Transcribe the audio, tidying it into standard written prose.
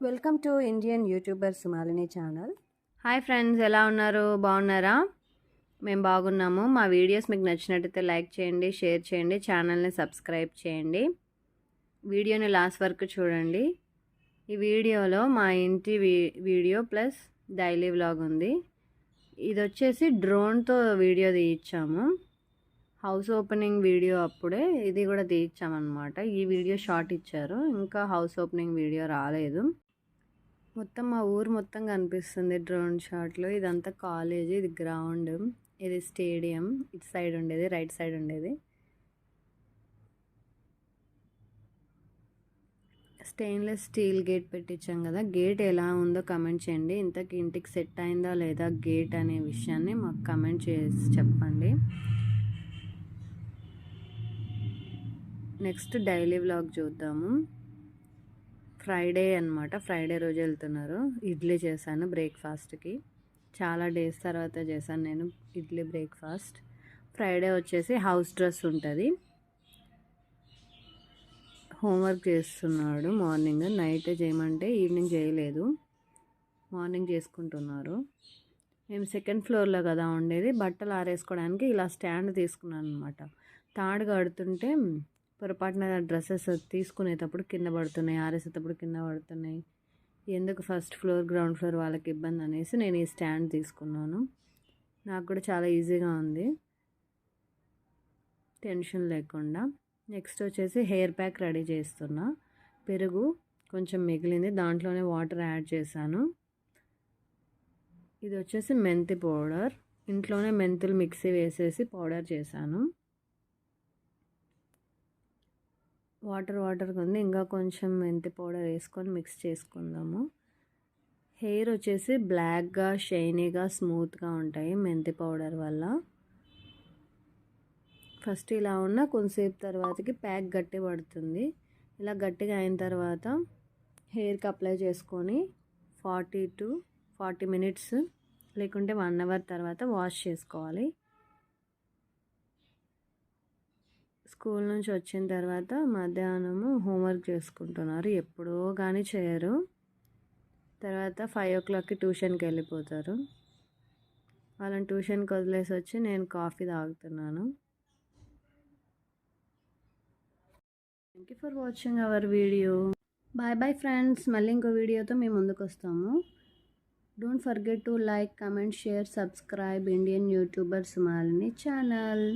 Welcome to Indian YouTuber Sumalini channel. Hi friends, ఎలా ఉన్నారు? బాగున్నారా? మేము బాగున్నాము. మా వీడియోస్ మీకు నచ్చినట్టయితే లైక్ చేయండి, షేర్ చేయండి, ఛానల్ని సబ్స్క్రైబ్ చేయండి. వీడియోని లాస్ట్ వరకు చూడండి. ఈ వీడియోలో మా ఇంటి వీడియో ప్లస్ డైలీ వ్లాగ్ ఉంది. ఇది వచ్చేసి డ్రోన్తో వీడియో తీయించాము. హౌస్ ఓపెనింగ్ వీడియో అప్పుడే ఇది కూడా తీయించామన్నమాట. ఈ వీడియో షార్ట్ ఇచ్చారు, ఇంకా హౌస్ ఓపెనింగ్ వీడియో రాలేదు. మొత్తం మా ఊరు మొత్తం కనిపిస్తుంది డ్రోన్ షాట్లో. ఇదంతా కాలేజ్, ఇది గ్రౌండ్, ఇది స్టేడియం. ఇటు సైడ్ ఉండేది, రైట్ సైడ్ ఉండేది. స్టెయిన్లెస్ స్టీల్ గేట్ పెట్టించాం కదా, గేట్ ఎలా ఉందో కమెంట్ చేయండి. ఇంతకీ ఇంటికి సెట్ అయిందా లేదా గేట్ అనే విషయాన్ని మాకు కమెంట్ చేసి చెప్పండి. నెక్స్ట్ డైలీ వ్లాగ్ చూద్దాము. ఫ్రైడే అనమాట, ఫ్రైడే రోజు వెళ్తున్నారు. ఇడ్లీ చేశాను బ్రేక్ఫాస్ట్కి. చాలా డేస్ తర్వాత చేశాను నేను ఇడ్లీ బ్రేక్ఫాస్ట్. ఫ్రైడే వచ్చేసి హౌస్ డ్రెస్ ఉంటుంది. హోంవర్క్ చేస్తున్నాడు మార్నింగ్. నైట్ చేయమంటే ఈవినింగ్ చేయలేదు, మార్నింగ్ చేసుకుంటున్నారు. మేము సెకండ్ ఫ్లోర్లో కదా ఉండేది. బట్టలు ఆరేసుకోవడానికి ఇలా స్టాండ్ తీసుకున్నాను అనమాట. తాడు కడుతుంటే పొరపాటున డ్రెస్సెస్ తీసుకునేటప్పుడు కింద పడుతున్నాయి, ఆరేసేటప్పుడు కింద పడుతున్నాయి. ఎందుకు ఫస్ట్ ఫ్లోర్ గ్రౌండ్ ఫ్లోర్ వాళ్ళకి ఇబ్బంది అనేసి నేను ఈ స్టాండ్ తీసుకున్నాను. నాకు కూడా చాలా ఈజీగా ఉంది, టెన్షన్ లేకుండా. నెక్స్ట్ వచ్చేసి హెయిర్ ప్యాక్ రెడీ చేస్తున్నా. పెరుగు కొంచెం మిగిలింది, దాంట్లోనే వాటర్ యాడ్ చేశాను. ఇది వచ్చేసి మెంతి పౌడర్. ఇంట్లోనే మెంతులు మిక్సీ వేసేసి పౌడర్ చేశాను. వాటర్ ఉంది, ఇంకా కొంచెం మెంతి పౌడర్ వేసుకొని మిక్స్ చేసుకుందాము. హెయిర్ వచ్చేసి బ్లాక్గా, షైనీగా, స్మూత్గా ఉంటాయి మెంతి పౌడర్ వల్ల. ఫస్ట్ ఇలా ఉన్న కొంతసేపు తర్వాతకి ప్యాక్ గట్టి పడుతుంది. ఇలా గట్టిగా అయిన తర్వాత హెయిర్కి అప్లై చేసుకొని 40 మినిట్స్ లేకుంటే 1 అవర్ తర్వాత వాష్ చేసుకోవాలి. స్కూల్ నుంచి వచ్చిన తర్వాత మధ్యాహ్నము హోంవర్క్ చేసుకుంటున్నారు. ఎప్పుడో కానీ చేయరు. తర్వాత 5 o'clockకి ట్యూషన్కి వెళ్ళిపోతారు. వాళ్ళని ట్యూషన్కి వదిలేసి వచ్చి నేను కాఫీ తాగుతున్నాను. Thank you for watching our video. Bye friends. మళ్ళీ ఇంకో వీడియోతో మేము ముందుకు వస్తాము. Don't forget to like, comment, share, subscribe Indian YouTuber Sumalini channel.